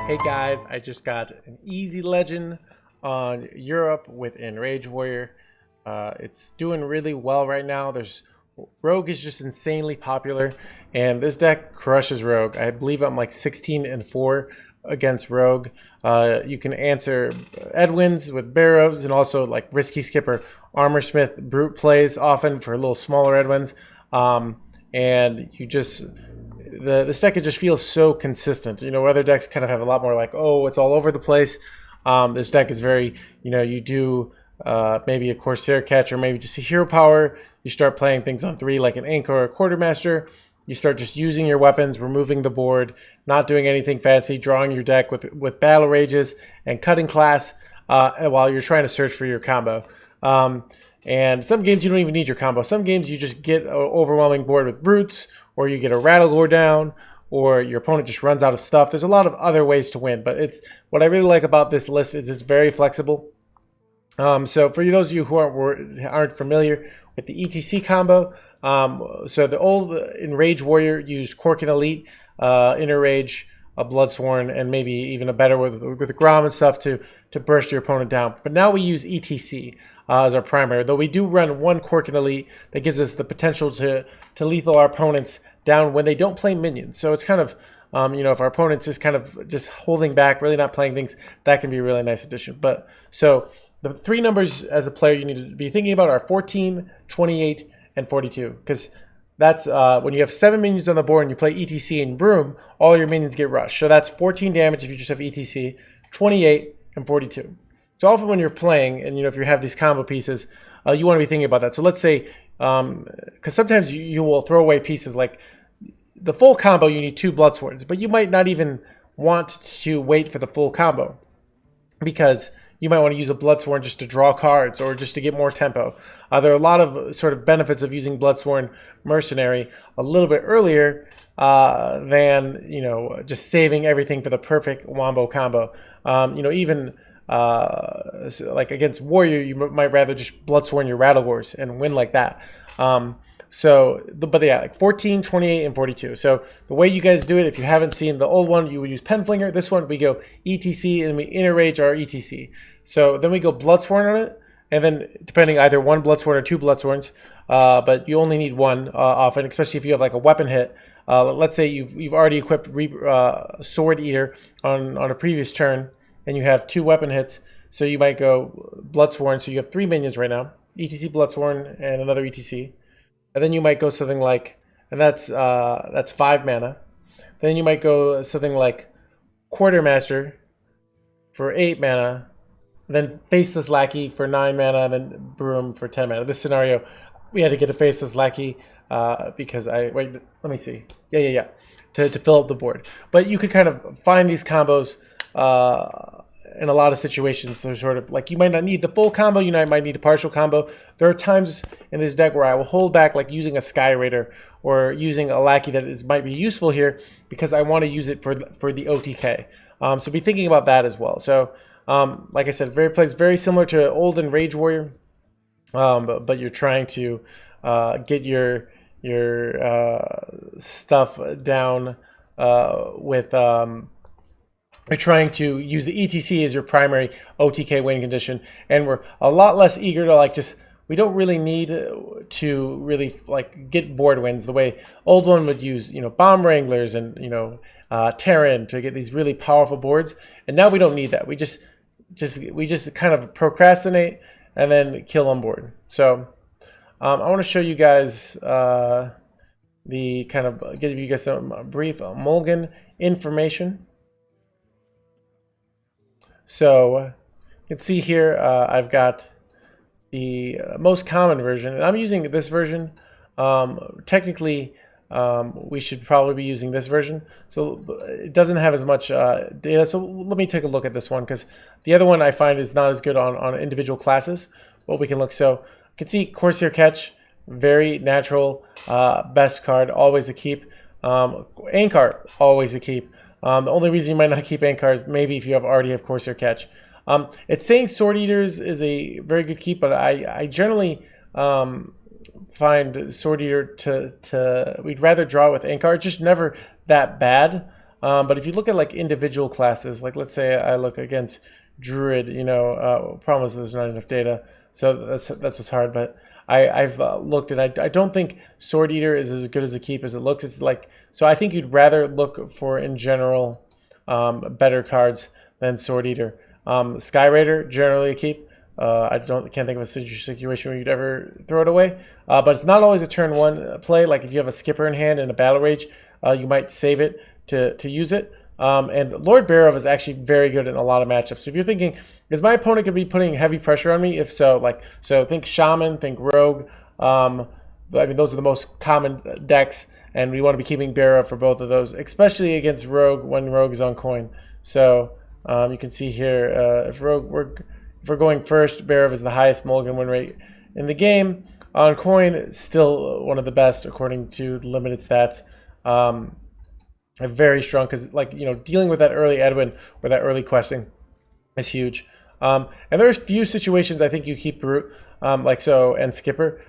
Hey guys, I just got an easy legend on Europe with Enrage Warrior. It's doing really well right now. Rogue is just insanely popular, and this deck crushes Rogue. I believe I'm like 16-4 against Rogue. You can answer Edwin's with Barrows, and also like Risky Skipper, Armor Smith, Brute plays often for a little smaller Edwins. And you just this deck, it just feels so consistent. You know, other decks kind of have a lot more like, oh, it's all over the place. This deck is very, you do maybe a Corsair catch or maybe just a hero power. You start playing things on 3 like an Anchor or a Quartermaster. You start just using your weapons, removing the board, not doing anything fancy, drawing your deck with Battle Rages and cutting class while you're trying to search for your combo. And some games you don't even need your combo. Some games you just get an overwhelming board with Brutes, or you get a Rattlegore down, or your opponent just runs out of stuff. There's a lot of other ways to win, but what I really like about this list is it's very flexible. So for those of you who aren't familiar with the ETC combo, so the old Enrage Warrior used Cork and Elite, Enrage, a Bloodsworn, and maybe even a better with the Grom and stuff to burst your opponent down. But now we use ETC as our primary, though we do run one Cork and Elite that gives us the potential to lethal our opponents down when they don't play minions. So it's kind of, if our opponent's just kind of just holding back, really not playing things, that can be a really nice addition. But so the 3 numbers as a player you need to be thinking about are 14, 28, and 42, because that's when you have 7 minions on the board and you play ETC and Broom, all your minions get rushed. So that's 14 damage if you just have ETC, 28, and 42. So often when you're playing, and if you have these combo pieces, you want to be thinking about that. So let's say, because sometimes you will throw away pieces like the full combo, you need 2 Bloodswords, but you might not even want to wait for the full combo, because you might want to use a Bloodsworn just to draw cards or just to get more tempo. There are a lot of sort of benefits of using Bloodsworn Mercenary a little bit earlier than just saving everything for the perfect wombo combo. Even so like against Warrior, you might rather just Bloodsworn your Rattlegores and win like that. But yeah, like 14, 28, and 42. So the way you guys do it, if you haven't seen the old one, you would use Penflinger. This one, we go ETC, and we Enrage our ETC. So then we go Bloodsworn on it, and then depending either 1 Bloodsworn or 2 Bloodsworns, but you only need 1 often, especially if you have like a weapon hit. Let's say you've already equipped Sword Eater on a previous turn, and you have 2 weapon hits, so you might go Bloodsworn. So you have 3 minions right now, ETC Bloodsworn and another ETC. And then you might go something like, and that's 5 mana. Then you might go something like Quartermaster for 8 mana, then Faceless Lackey for 9 mana, and then Broom for 10 mana. This scenario, we had to get a Faceless Lackey because let me see. Yeah. To fill up the board. But you could kind of find these combos in a lot of situations. They're sort of like, you might not need the full combo, you might need a partial combo. There are times in this deck where I will hold back, like using a Sky Raider or using a Lackey that might be useful here because I want to use it for the OTK. So be thinking about that as well. So like I said, plays very similar to old Enrage Warrior, but you're trying to get your stuff down with you're trying to use the ETC as your primary OTK winning condition, and we're a lot less eager to we don't really need to really like get board wins the way old one would use, Bomb Wranglers and, Terran to get these really powerful boards. And now we don't need that. We just kind of procrastinate and then kill on board. So I want to show you guys give you guys some brief Mulligan information. So you can see here I've got the most common version, and I'm using this version. Technically, we should probably be using this version. So it doesn't have as much data. So let me take a look at this one, because the other one I find is not as good on individual classes. But we can look. So you can see Corsair Catch, very natural, best card, always a keep. Anchor, always a keep. The only reason you might not keep Anchor is maybe if you already have Corsair Catch. It's saying Sword Eaters is a very good keep, but I generally find Sword Eater we'd rather draw with Anchor. It's just never that bad. But if you look at like individual classes, like let's say I look against Druid, you know, problem is there's not enough data, so that's what's hard. But I've looked and I don't think Sword Eater is as good as a keep as it looks. It's like, so I think you'd rather look for in general better cards than Sword Eater. Sky Raider generally a keep. Can't think of a situation where you'd ever throw it away. But it's not always a turn one play. Like if you have a skipper in hand and a battle rage, you might save it to use it. And Lord Barov is actually very good in a lot of matchups. So if you're thinking, is my opponent going to be putting heavy pressure on me? If so, so think Shaman, think Rogue. I mean, those are the most common decks, and we want to be keeping Barov for both of those, especially against Rogue when Rogue is on coin. So you can see here, if we're going first, Barov is the highest mulligan win rate in the game. On coin, still one of the best according to the limited stats. Very strong because, like, you know, dealing with that early Edwin or that early questing is huge. And there's few situations I think you keep Brute, like so, and Skipper.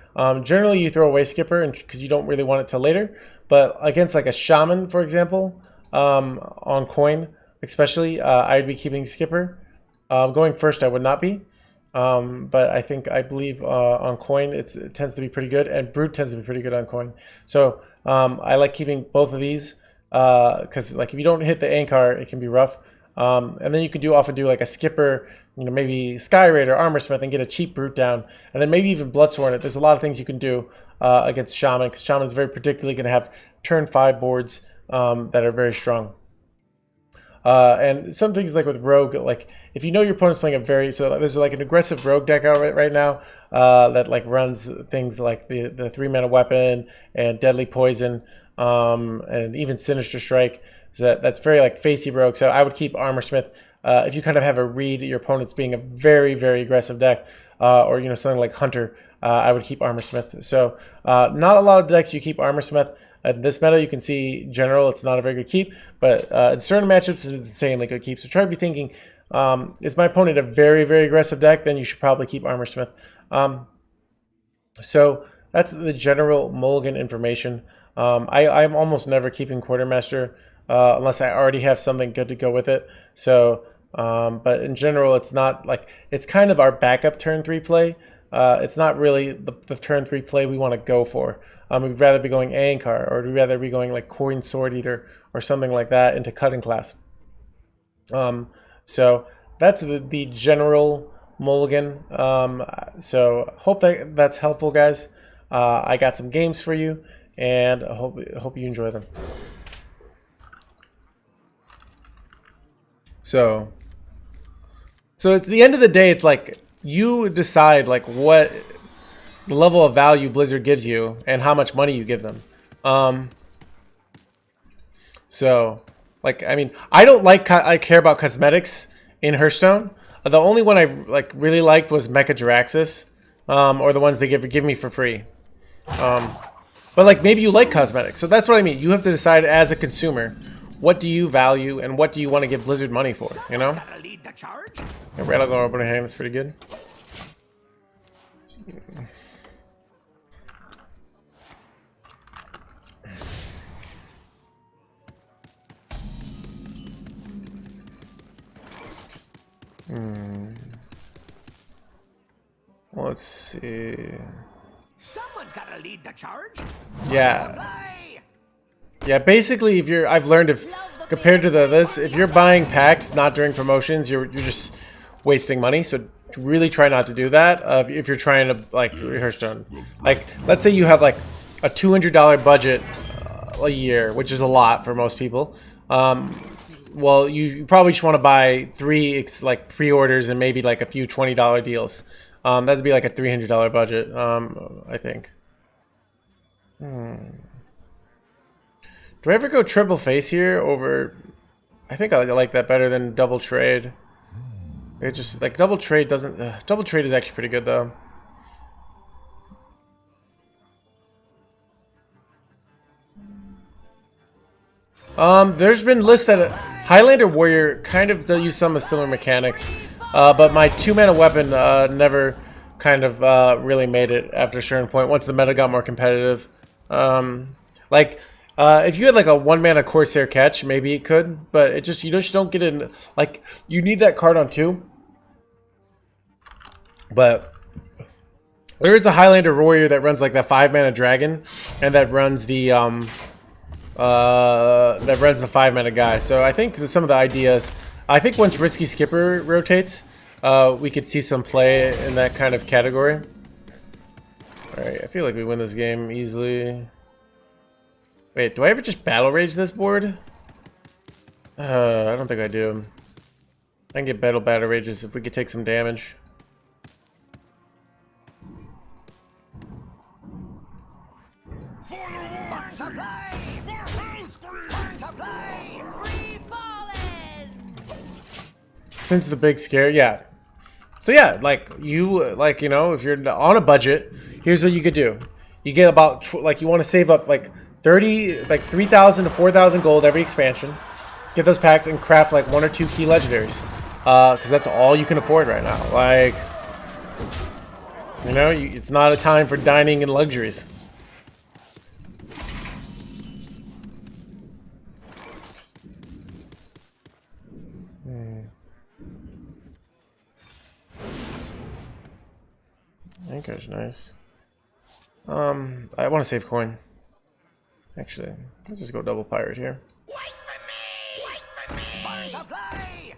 Generally, you throw away Skipper because you don't really want it till later. But against like a Shaman, for example, on coin, especially, I'd be keeping Skipper. Going first, I would not be. But I believe on coin it tends to be pretty good, and Brute tends to be pretty good on coin. So I like keeping both of these because like if you don't hit the Ankar, it can be rough. And then you could often do like a Skipper, you know, maybe Sky Raider, Armor Smith, and get a cheap Brute down, and then maybe even Bloodsworn it. There's a lot of things you can do against Shaman, because Shaman is very particularly going to have turn 5 boards that are very strong. And some things like with Rogue, like if you know your opponent's playing there's like an aggressive Rogue deck out right now that like runs things like the 3-mana weapon and Deadly Poison, and even Sinister Strike. So that's very like facey Rogue. So I would keep Armor Smith if you kind of have a read your opponent's being a very, very aggressive deck, or you know, something like Hunter. I would keep Armor Smith. So not a lot of decks you keep Armor Smith. In this meta, you can see general, it's not a very good keep, but in certain matchups, it's insanely good keep. So try to be thinking, is my opponent a very, very aggressive deck? Then you should probably keep Armor Smith. So that's the general mulligan information. I'm almost never keeping Quartermaster unless I already have something good to go with it. So, but in general, it's not like, it's kind of our backup turn 3 play. It's not really the turn 3 play we want to go for. We'd rather be going Ankar, or we'd rather be going like Coin Sword Eater or something like that into cutting class. So that's the general mulligan. So hope that's helpful, guys. I got some games for you, and I hope you enjoy them. So at the end of the day, it's like you decide like what level of value Blizzard gives you and how much money you give them. So like, I mean, I care about cosmetics in Hearthstone. The only one I like really liked was Mecha Jiraxis, or the ones they give me for free. But like, maybe you like cosmetics, so that's what I mean. You have to decide as a consumer, what do you value and what do you want to give Blizzard money for, you know? And Rattle Go Open Hand is pretty good. Let's see. Someone's got to lead the charge. Yeah, basically I've learned compared to this, if you're buying packs not during promotions, you're just wasting money. So really try not to do that if you're trying to like Hearthstone. Like, let's say you have like a $200 budget a year, which is a lot for most people. Well, you probably just want to buy 3 like pre-orders and maybe like a few $20 deals. That'd be like a $300 budget, I think. Do I ever go triple face here over? I think I like that better than double trade. It just like double trade doesn't. Double trade is actually pretty good though. There's been lists that Highlander Warrior kind of does use some of similar mechanics, but my 2-mana weapon never kind of really made it after a certain point once the meta got more competitive. Like If you had like a 1-mana Corsair catch, maybe it could, but it just you just don't get in. Like you need that card on 2. But there is a Highlander Warrior that runs like that 5-mana dragon, and that runs the 5-mana guy. So I think some of the ideas. I think once Risky Skipper rotates, we could see some play in that kind of category. All right, I feel like we win this game easily. Wait, do I ever just battle rage this board? I don't think I do. I can get battle rages if we could take some damage. Since the big scare, yeah. So yeah, like you know, if you're on a budget, here's what you could do. You get about like you want to save up like 3,000 to 4,000 gold every expansion. Get those packs and craft like 1 or 2 key legendaries, because that's all you can afford right now. Like, you know, it's not a time for dining in luxuries. Anchor's nice. I want to save coin. Actually, let's just go double pirate here. Wait for me! Wait for me! Burn supply!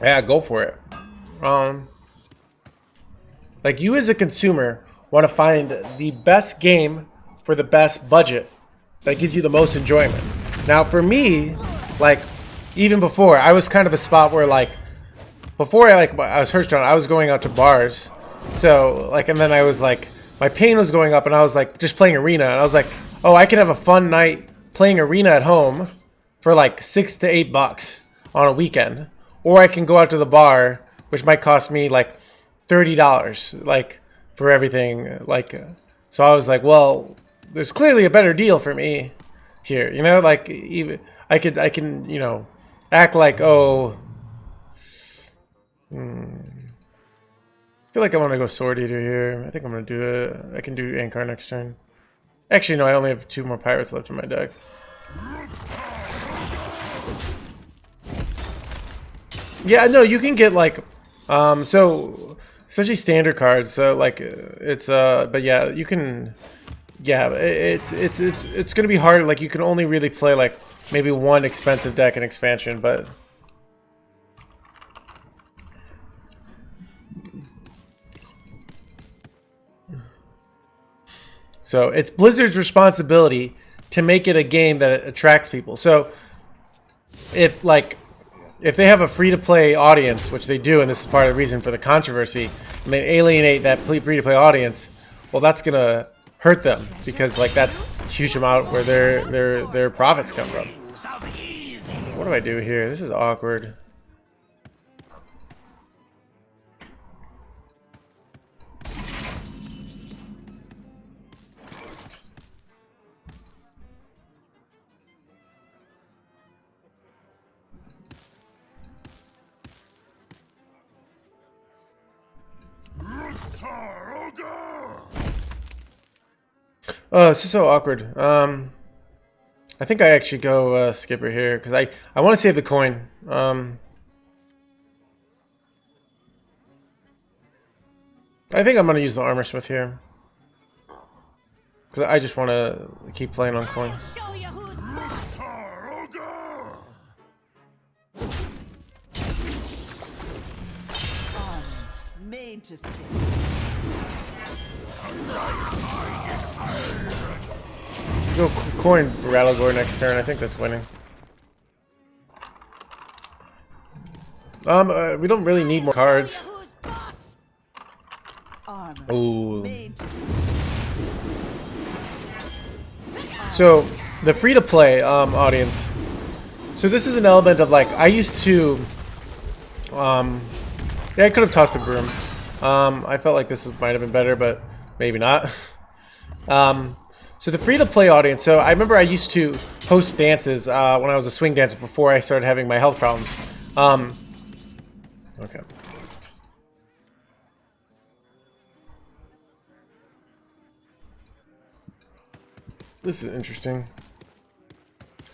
Yeah, go for it. Like you as a consumer want to find the best game for the best budget that gives you the most enjoyment. Now, for me, like even before, I was kind of a spot where like before I was Hearthstone, I was going out to bars. So like, and then I was like, my pain was going up, and I was like just playing arena, and I was like, oh, I can have a fun night playing arena at home for like $6 to $8 on a weekend, or I can go out to the bar, which might cost me like $30, like for everything. Like, so I was like, well, there's clearly a better deal for me here, you know. Like even I can you know act like, oh. I feel like I want to go Sword Eater here. I think I'm going to do it. I can do Ankar next turn. Actually, no, I only have 2 more Pirates left in my deck. Yeah, no, you can get like, so, especially standard cards. So like, it's, but yeah, you can, yeah, it's going to be hard. Like, you can only really play like maybe 1 expensive deck in expansion, but. So it's Blizzard's responsibility to make it a game that attracts people. So if they have a free-to-play audience, which they do, and this is part of the reason for the controversy, and they alienate that free-to-play audience, well, that's gonna hurt them, because like that's a huge amount where their profits come from. What do I do here? This is awkward. Oh, this is so awkward. I think I actually go Skipper here because I want to save the coin. I think I'm gonna use the Armor Smith here because I just want to keep playing on coin. Go coin Rattlegore next turn. I think that's winning. We don't really need more cards. Ooh. So the free-to-play audience. So this is an element of like I used to. Yeah, I could have tossed a broom. I felt like this might have been better, but maybe not. So the free-to-play audience. So I remember I used to host dances when I was a swing dancer before I started having my health problems. Okay. This is interesting.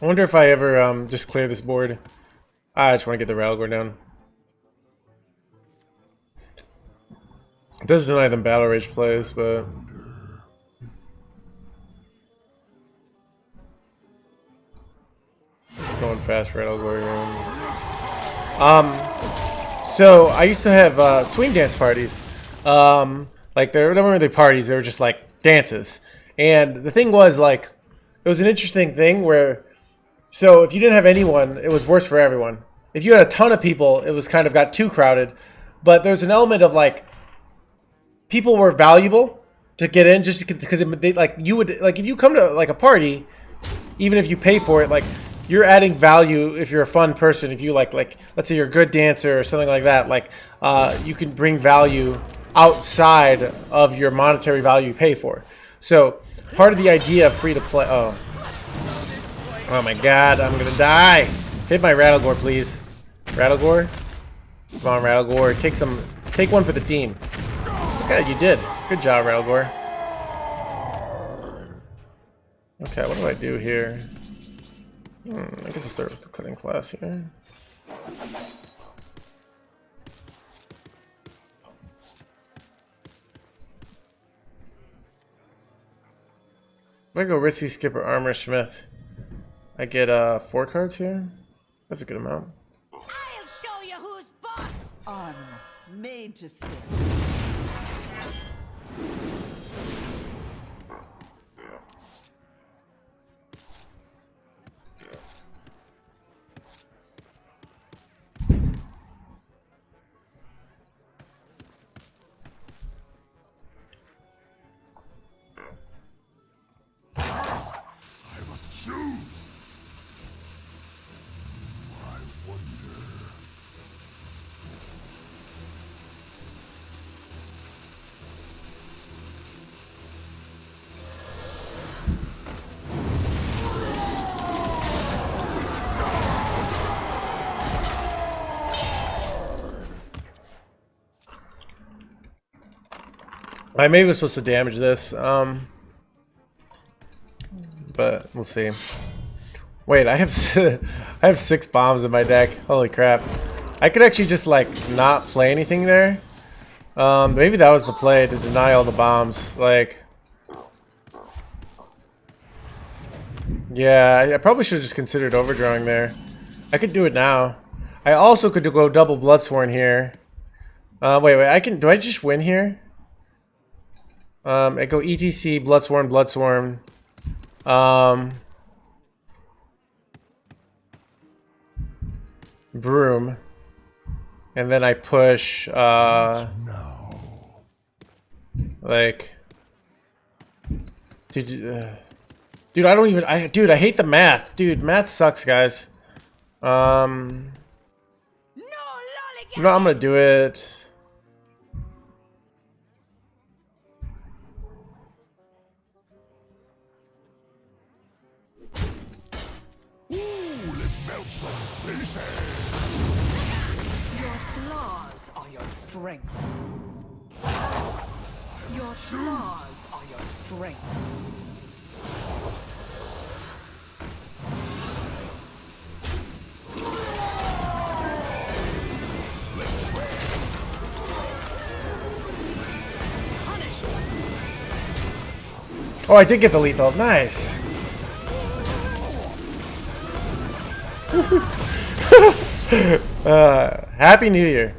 I wonder if I ever just clear this board. I just want to get the Railgore down. It does deny them battle rage plays, but going fast for Railgore here. So I used to have swing dance parties. Like they weren't really parties; they were just like dances. And the thing was, like, it was an interesting thing where, so if you didn't have anyone, it was worse for everyone. If you had a ton of people, it was kind of got too crowded. But there's an element of like, people were valuable to get in just because they, like, you would, like, if you come to like a party, even if you pay for it, like, you're adding value if you're a fun person. If you like let's say you're a good dancer or something like that, like you can bring value outside of your monetary value you pay for. So part of the idea of free to play. Oh my god, I'm gonna die. Hit my Railgore, please. Railgore, come on, Railgore. Take one for the team. Yeah, you did. Good job, Railgore. Okay, what do I do here? I guess I'll start with the cutting class here. If I go Risky Skipper, Armor Smith, I get 4 cards here. That's a good amount. I'll show you who's boss. Armor made to fit. I maybe was supposed to damage this, but we'll see. Wait, I have 6 bombs in my deck. Holy crap! I could actually just like not play anything there. Maybe that was the play, to deny all the bombs. Like, yeah, I probably should have just considered overdrawing there. I could do it now. I also could go double Bloodsworn here. Wait, I can. Do I just win here? I go ETC, Bloodsworn. Broom. And then I push, like, dude, I don't even, dude, I hate the math. Dude, math sucks, guys. No lollygagging. No, I'm gonna do it. Your flaws are your strength. Your flaws are your strength. Oh, I did get the lethal. Nice. Happy New Year.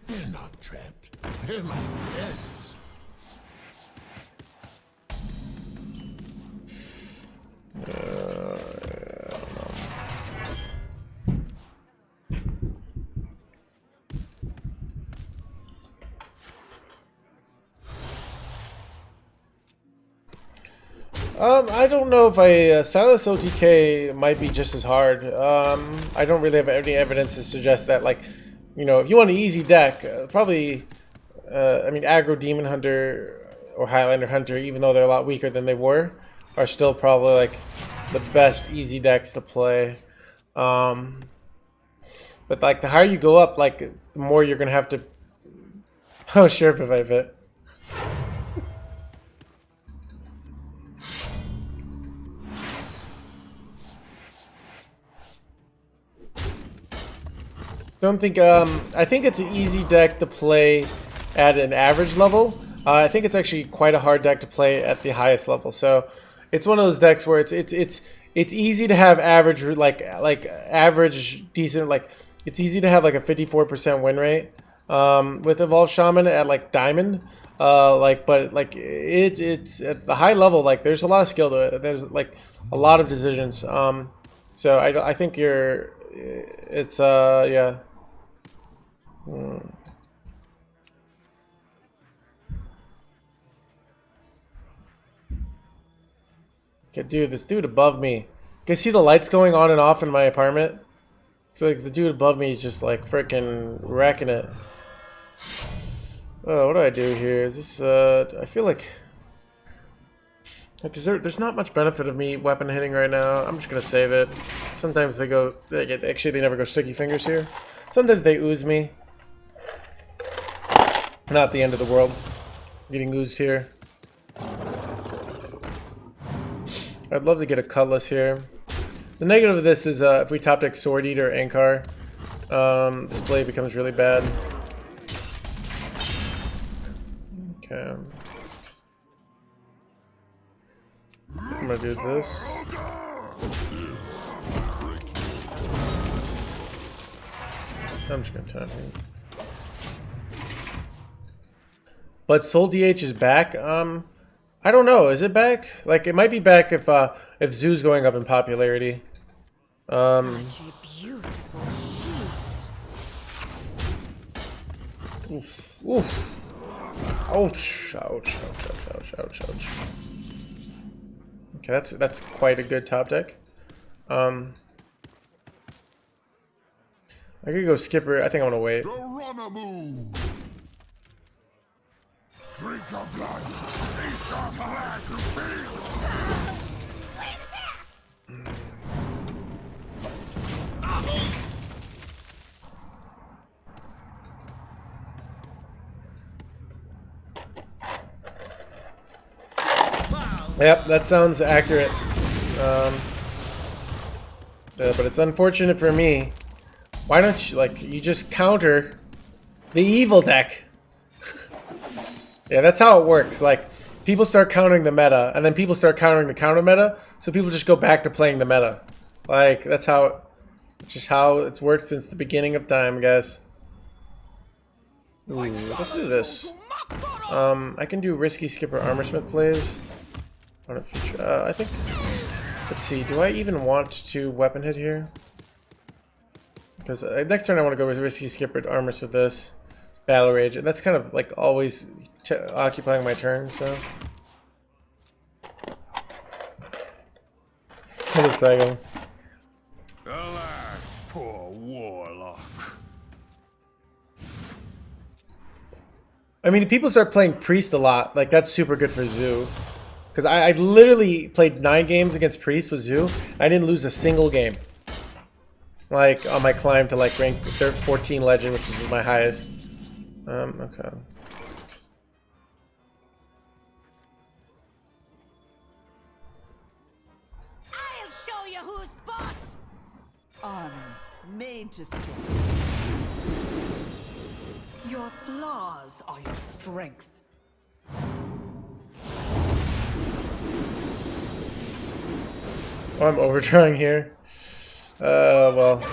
They're not trapped. They're my friends. I don't know if Silas OTK might be just as hard. I don't really have any evidence to suggest that, like, you know, if you want an easy deck, probably, I mean, Aggro Demon Hunter or Highlander Hunter, even though they're a lot weaker than they were, are still probably, like, the best easy decks to play. But, like, the higher you go up, like, the more you're going to have to... Oh, sure, if I fit. Don't think, I think it's an easy deck to play at an average level. I think it's actually quite a hard deck to play at the highest level. So it's one of those decks where it's easy to have average, like average decent, like it's easy to have like a 54% win rate with Evolved Shaman at like Diamond. But like it's at the high level, like there's a lot of skill to it. There's like a lot of decisions. So I think it's yeah. Okay, dude, this dude above me. You can see the lights going on and off in my apartment? It's like the dude above me is just like freaking wrecking it. Oh, what do I do here? Is this, I feel like... Because there's not much benefit of me weapon hitting right now. I'm just gonna save it. Sometimes they never go sticky fingers here. Sometimes they ooze me. Not the end of the world. Getting oozed here. I'd love to get a Cutlass here. The negative of this is if we top deck Sword Eater or Ankar, this play becomes really bad. Okay. I'm gonna do this. I'm just gonna time here. But Soul DH is back. I don't know. Is it back? Like it might be back if Zoo's going up in popularity. Such a beautiful shield. Oof. Ouch. Ouch. Ouch. Ouch. Ouch. Ouch. Ouch. Okay, that's quite a good top deck. I could go Skipper. I think I'm gonna wait. Drink your blood. Eat your flesh, you beast. Yep, that sounds accurate. But it's unfortunate for me. Why don't you, like, you just counter the evil deck? Yeah, that's how it works. Like, people start countering the meta, and then people start countering the counter meta, so people just go back to playing the meta. Like, that's how, just how it's worked since the beginning of time, guys. Ooh, let's do this. I can do Risky Skipper Armorsmith plays on a future. I think, let's see, do I even want to weapon hit here? Because next turn I want to go with Risky Skipper Armors with this. Battle Rage, and that's kind of like always occupying my turn, so. Wait a second. Alas, poor warlock. I mean, people start playing Priest a lot. Like, that's super good for Zoo. Because I literally played 9 games against Priest with Zoo. I didn't lose a single game. Like, on my climb to, like, rank 14 Legend, which is my highest. Okay. I'll show you who's boss. Armor made to fit. Your flaws are your strength. Oh, I'm overtrying here. Well.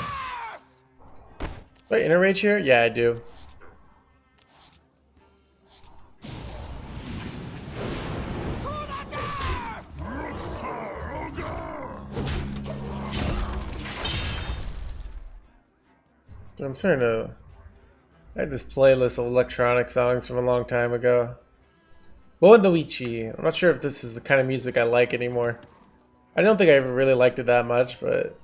Wait, Enrage here? Yeah, I do. I'm starting to... I had this playlist of electronic songs from a long time ago. Bonoichi. I'm not sure if this is the kind of music I like anymore. I don't think I ever really liked it that much, but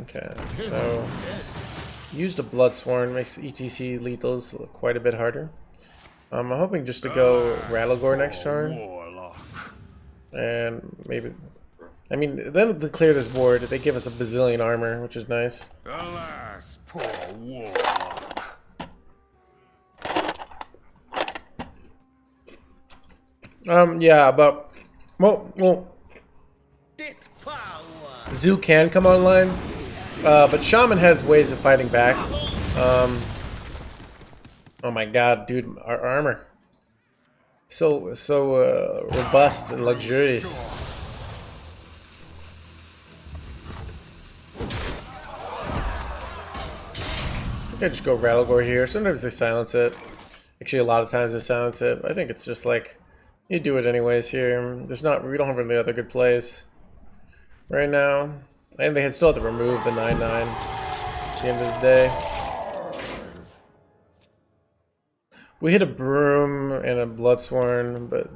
okay. So used a Bloodsworn makes ETC lethals quite a bit harder. I'm hoping just to go Rattlegore next turn, and maybe. I mean, then to clear this board, they give us a bazillion armor, which is nice. Alas, poor warlock. Yeah, but well, Zoo can come online, but Shaman has ways of fighting back. Oh my god, dude, our armor, so robust and luxurious. I just go Rattlegore here. Sometimes they silence it. Actually, a lot of times they silence it. I think it's just like you do it anyways here. We don't have really other good plays right now, and they still have to remove the 9/9 at the end of the day. We hit a Broom and a Bloodsworn, but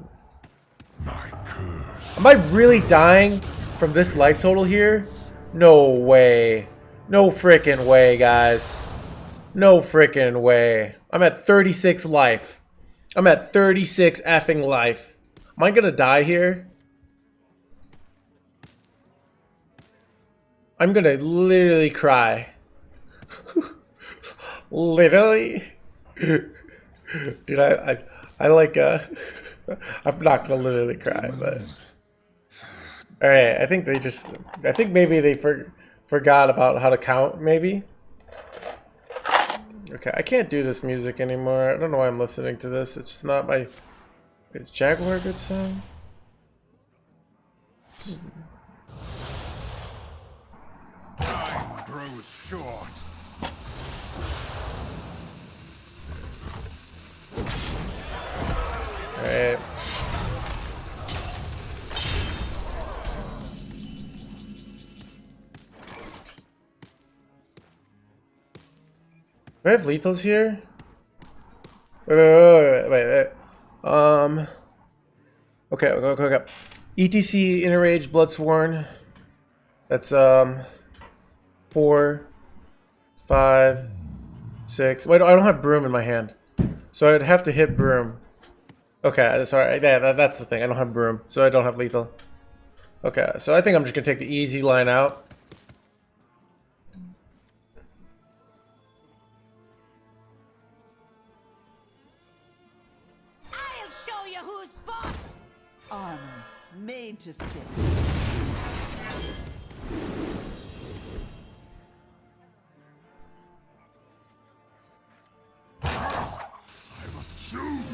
am I really dying from this life total here? No way. No frickin' way, guys. No frickin' way. I'm at 36 life. I'm at 36 effing life. Am I gonna die here? I'm gonna literally cry. Literally? Dude, I like, I'm not gonna literally cry, but. Alright, I think maybe they forgot about how to count, maybe. Okay, I can't do this music anymore. I don't know why I'm listening to this. It's just not my... Is Jaguar a good song? Time grows short. Alright. Do I have lethals here? Wait. Okay. ETC, Enrage, Bloodsworn. That's 4, 5, 6. Wait, I don't have Broom in my hand, so I'd have to hit Broom. Okay, sorry. Yeah, that's the thing. I don't have Broom, so I don't have lethal. Okay, so I think I'm just gonna take the easy line out. I'll show you who's boss. Armor made to fit.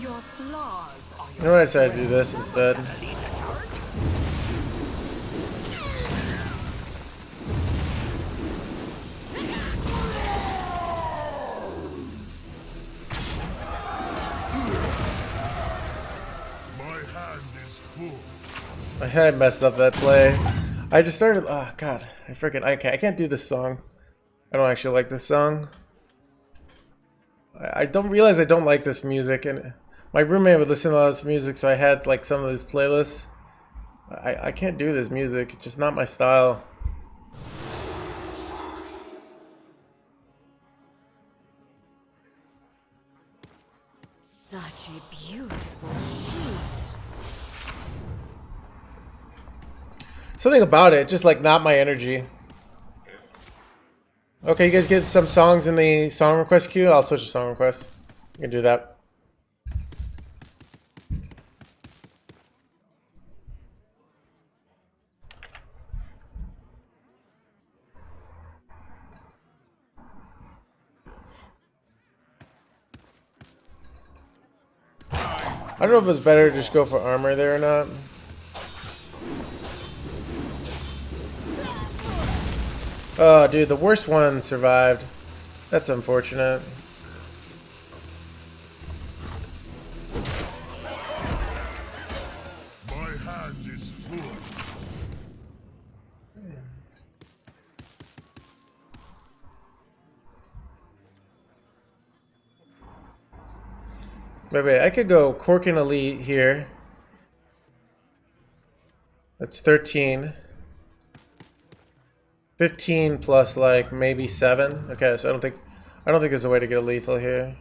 Your flaws are You know what I decided to do this instead? I had messed up that play. I just started. Oh god, I can't do this song. I don't actually like this song. I don't realize I don't like this music, and my roommate would listen to all this music, so I had like some of these playlists. I can't do this music. It's just not my style. such a beautiful shield. Something about it, just like not my energy. Okay, you guys get some songs in the song request queue? I'll switch to song request. You can do that. I don't know if it's better to just go for armor there or not. Oh, dude, the worst one survived. That's unfortunate. My hand is full. Wait, I could go Cork and Elite here. That's 13. 15 plus like maybe 7. Okay, so I don't think there's a way to get a lethal here.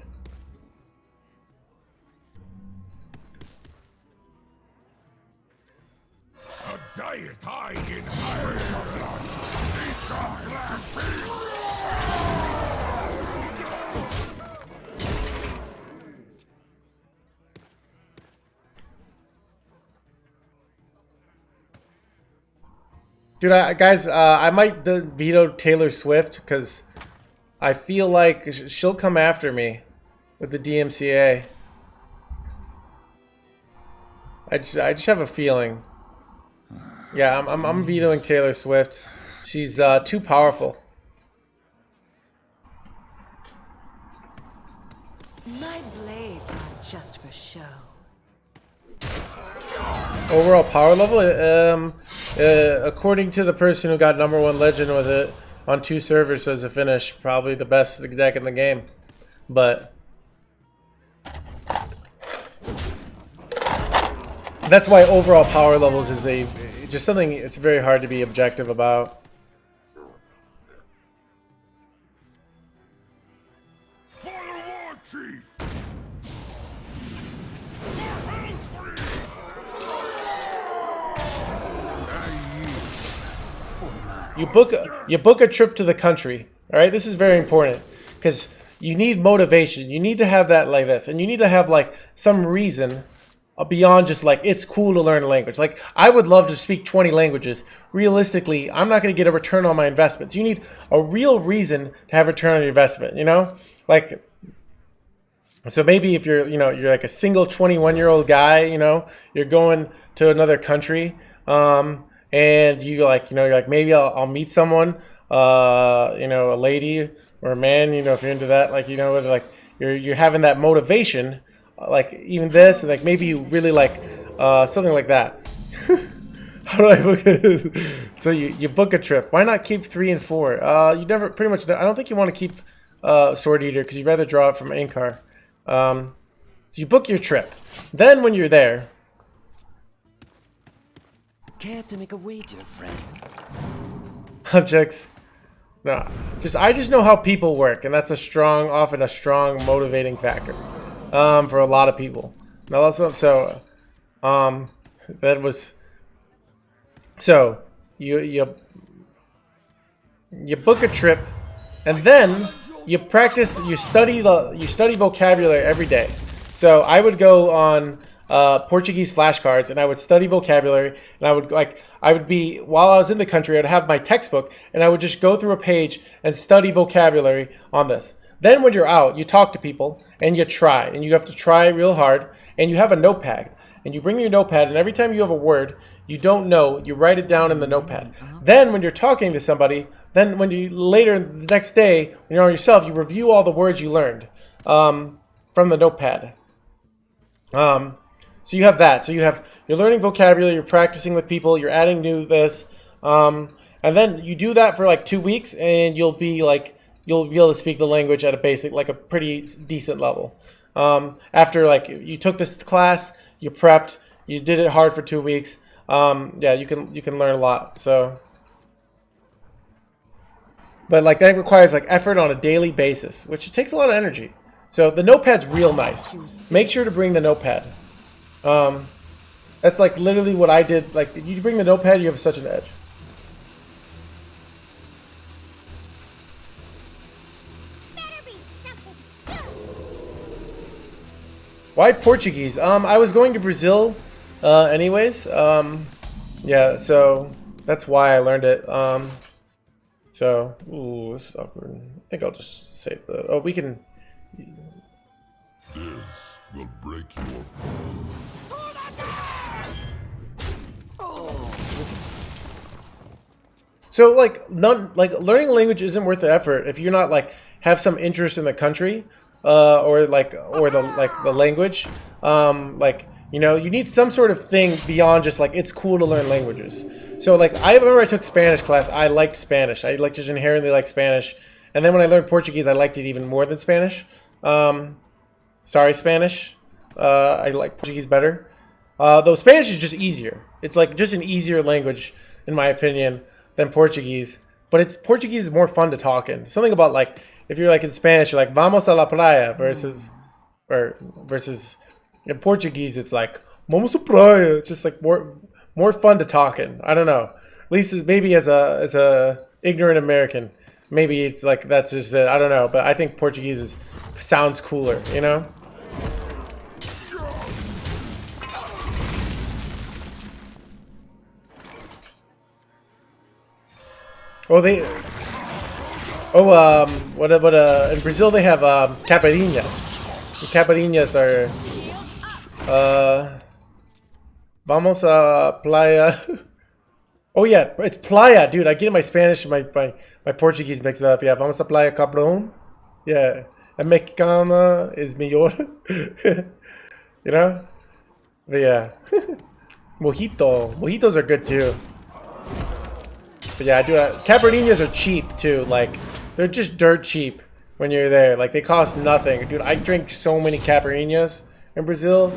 A diet high in iron. Eat your black beast. Dude, guys, I might veto Taylor Swift because I feel like she'll come after me with the DMCA. I just have a feeling. Yeah, I'm vetoing Taylor Swift. She's too powerful. My blades aren't just for show. Overall power level, according to the person who got #1 legend with it on 2 servers as a finish, probably the best deck in the game. But that's why overall power levels is just something it's very hard to be objective about. For the war chief. You book a trip to the country. All right, this is very important because you need motivation. You need to have that like this, and you need to have like some reason beyond just like it's cool to learn a language. Like I would love to speak 20 languages. Realistically, I'm not going to get a return on my investments. You need a real reason to have a return on your investment. You know, like so maybe if you're you're like a single 21-year-old guy. You know, you're going to another country. And you like, you're like, maybe I'll meet someone, a lady or a man, if you're into that, like, like you're having that motivation, like even this, like maybe you really like, something like that. How do I book it? So you book a trip. Why not keep 3 and 4? You never pretty much, I don't think you want to keep, Sword Eater because you'd rather draw it from Inkar. So you book your trip. Then when you're there, Care to make a wager, friend? objects. No, I just know how people work, and that's often a strong motivating factor, for a lot of people. Now also, that was, so you book a trip, and then you practice. You study vocabulary every day. So I would go on Portuguese flashcards, and I would study vocabulary, and I would be, while I was in the country, I'd have my textbook, and I would just go through a page and study vocabulary on this. Then when you're out, you talk to people, and you try, and you have to try real hard, and you have a notepad, and you bring your notepad, and every time you have a word you don't know, you write it down in the notepad. Then when you're talking to somebody, then when you later the next day, when you're on yourself, you review all the words you learned from the notepad. So you have that. So you're learning vocabulary, you're practicing with people, you're adding new this, and then you do that for like 2 weeks, and you'll be able to speak the language at a basic, like a pretty decent level. After like you took this class, you prepped, you did it hard for 2 weeks. Yeah, you can learn a lot. So, but like that requires like effort on a daily basis, which takes a lot of energy. So the notepad's real nice. Make sure to bring the notepad. That's like literally what I did. Like, if you bring the notepad, you have such an edge. Better be something good. Why Portuguese? I was going to Brazil, anyways. Yeah, so that's why I learned it. So, ooh, this is awkward. I think I'll just save the. Oh, we can. This will break your So learning a language isn't worth the effort if you're not like have some interest in the country, or the language. You need some sort of thing beyond just like it's cool to learn languages. So like I remember I took Spanish class. I liked Spanish. I just inherently like Spanish. And then when I learned Portuguese, I liked it even more than Spanish. Sorry, Spanish. I like Portuguese better. Though Spanish is just easier. It's like just an easier language, in my opinion, than Portuguese. But Portuguese is more fun to talk in. Something about like if you're like in Spanish, you're like vamos a la playa versus in Portuguese it's like vamos a playa. It's just like more fun to talk in. I don't know. At least maybe as a ignorant American, maybe it's like that's just it. I don't know. But I think Portuguese sounds cooler. You know. Oh, what in Brazil they have caipirinhas. The caipirinhas are vamos a playa. Oh yeah, it's playa, dude. I get my Spanish and my Portuguese mixed up. Yeah, vamos a playa, cabrón. Yeah, a mexicana is mejor. You know? But yeah, mojitos are good too. But yeah, caipirinhas are cheap too. Like they're just dirt cheap when you're there. Like they cost nothing, dude. I drink so many caipirinhas in Brazil.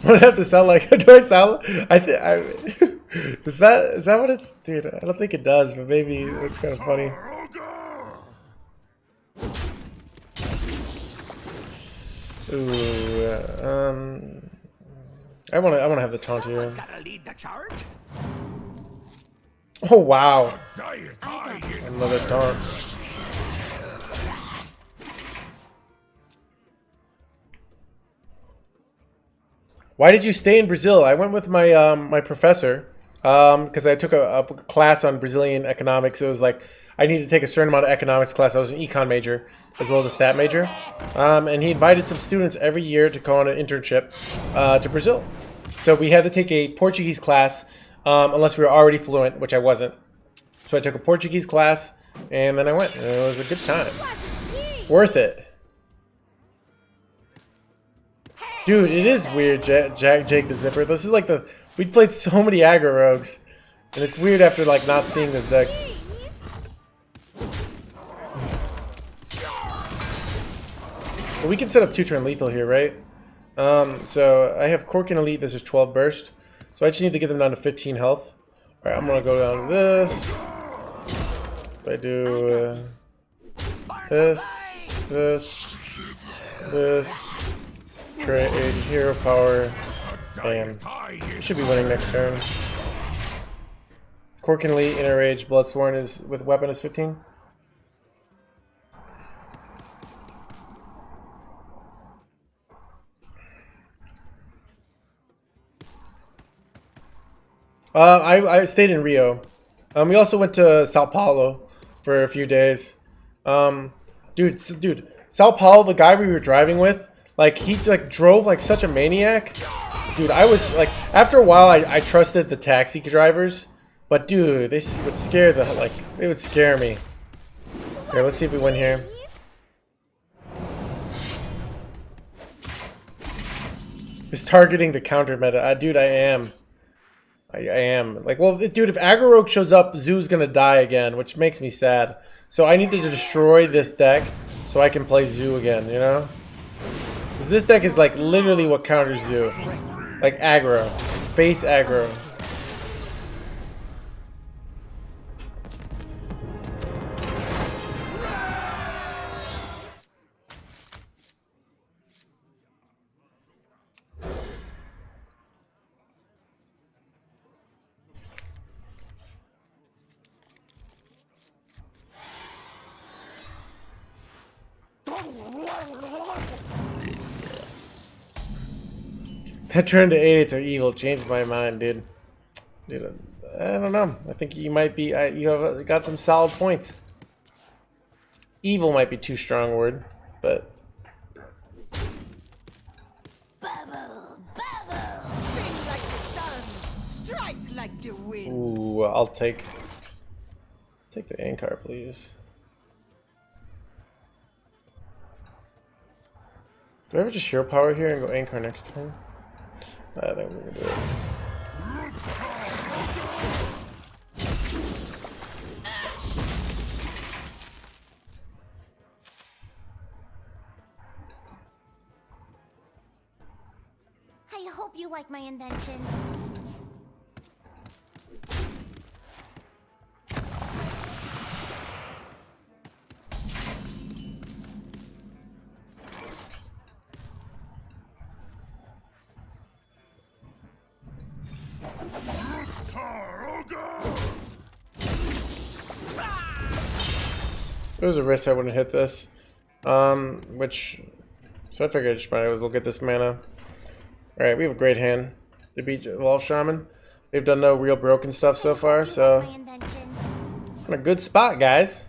What do I have to sound like? Do I sound? Is that what it's? Dude, I don't think it does, but maybe it's kind of funny. Ooh, I wanna have the taunt here. Oh wow! Another taunt. Why did you stay in Brazil? I went with my my professor because I took a class on Brazilian economics. It was like I needed to take a certain amount of economics class. I was an econ major as well as a stat major, and he invited some students every year to go on an internship to Brazil. So we had to take a Portuguese class unless we were already fluent, which I wasn't. So I took a Portuguese class and then I went. And it was a good time. Worth it. Dude, it is weird, Jake the Zipper. This is like we played so many aggro rogues, and it's weird after like not seeing this deck. Well, we can set up 2-turn lethal here, right? So I have Cork and Elite. This is 12 burst, so I just need to get them down to 15 health. All right, I'm gonna go down to this. If I do this. Trade hero power, and should be winning next turn. Cork and Elite, Enrage, Bloodsworn is with weapon is 15. I stayed in Rio. We also went to Sao Paulo for a few days. Dude, Sao Paulo, the guy we were driving with. Like, he, like, drove like such a maniac. Dude, I was, like, after a while, I trusted the taxi drivers. But, dude, they would scare they would scare me. Here, let's see if we win here. Is targeting the counter meta. Dude, I am. I am. Like, well, dude, if Aggro Rogue shows up, Zoo's gonna die again, which makes me sad. So I need to destroy this deck so I can play Zoo again, you know? Because this deck is like literally what counters Zoo. Like aggro. Face aggro. That turn to 8/8s are evil. Changed my mind, dude. Dude, I don't know. I think you might be. You have got some solid points. Evil might be too strong a word, but. Bubble, bubble, spin like the sun, strike like the wind. Ooh, I'll take the Ankar, please. Do I ever just hero power here and go Ankar next turn? I think we're gonna do it. Hope you like my invention. There was a risk I wouldn't hit this. So I figured I just might as well get this mana. Alright, we have a great hand to beat Wolf Shaman. They've done no real broken stuff so far, so in a good spot, guys.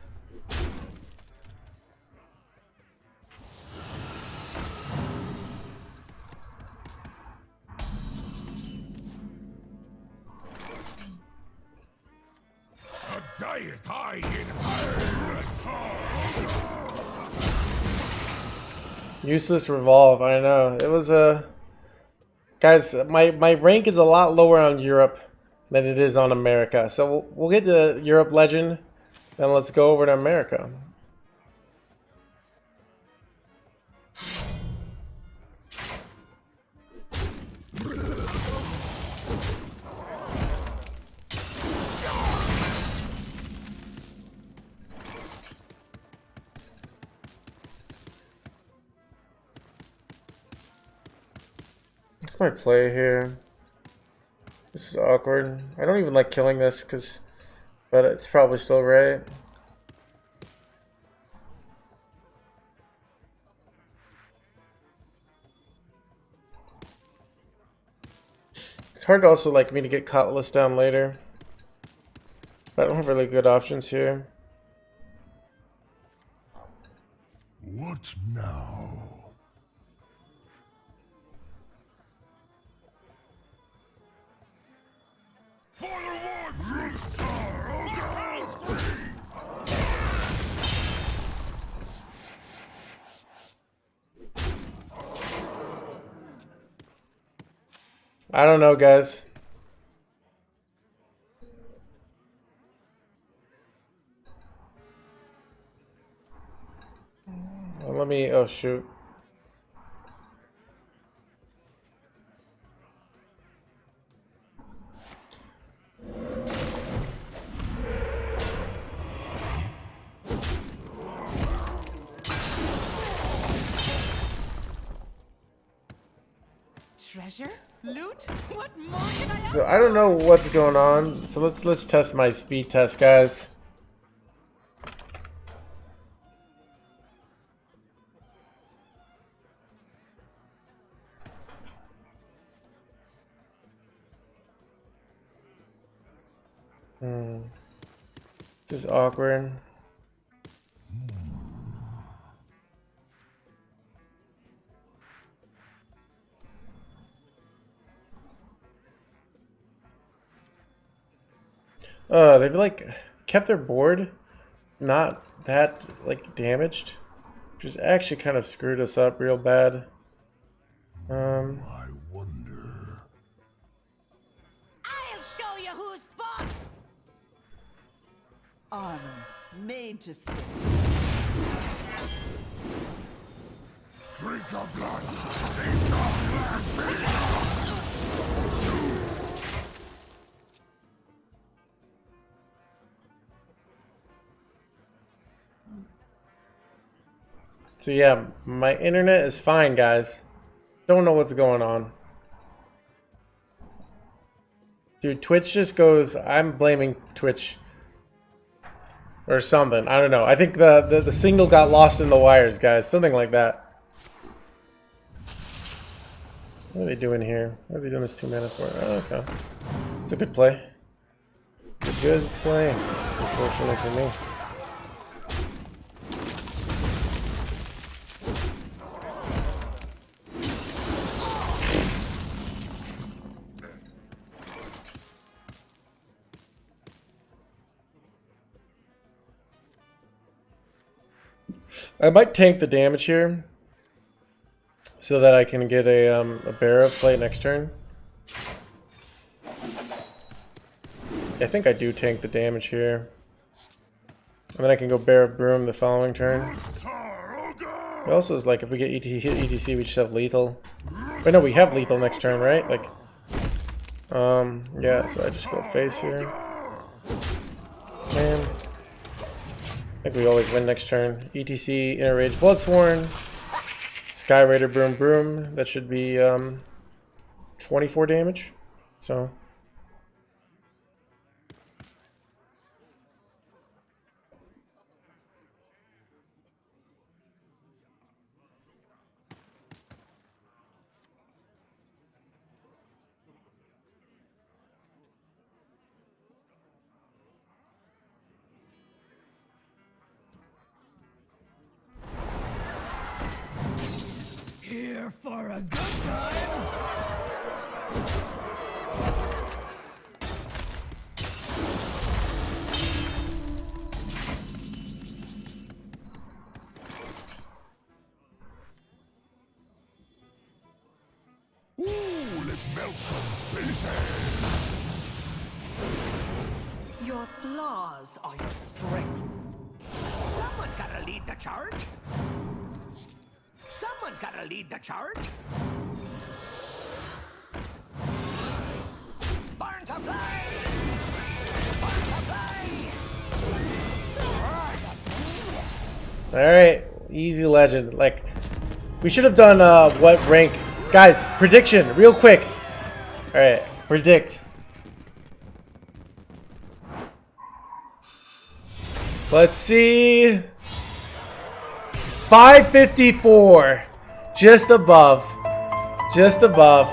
A diet high in iron. Useless revolve, I know. It was a guys, my rank is a lot lower on Europe than it is on America. So we'll get to Europe Legend, then let's go over to America. What's my play here? This is awkward. I don't even like killing this, but it's probably still right. It's hard to also like me to get Cutlass down later, but I don't have really good options here. What now? I don't know, guys. Let me, oh shoot. Treasure? Loot? What more can I ask? So I don't know what's going on. So let's test my speed test, guys. This is awkward. They've like kept their board not that like damaged, which has actually kind of screwed us up real bad. I wonder. I'll show you who's boss! Armor made to fit. Drink your blood. Drink your blood. So yeah, my internet is fine, guys. Don't know what's going on. Dude, Twitch just goes, I'm blaming Twitch. Or something, I don't know. I think the signal got lost in the wires, guys. Something like that. What are they doing here? What are they doing this 2 mana for? Oh, okay. It's a good play. It's a good play. Unfortunately for me. I might tank the damage here so that I can get a bear play next turn. I think I do tank the damage here. And then I can go bear of broom the following turn. It also is like if we get ETC we just have lethal. Wait, no, we have lethal next turn, right? Like, yeah, so I just go face here. Man. I think we always win next turn. ETC, Enrage Bloodsworn. Sky Raider Broom Broom. That should be 24 damage. So. Here for a good time. Ooh, let's melt some faces. Your flaws are your strength. Someone's gotta lead the charge. Someone's gotta lead the charge. Burn to play! Burn to play! Alright, easy legend. Like, we should have done what rank. Guys, prediction, real quick. Alright, predict. Let's see. 554. Just above. Just above.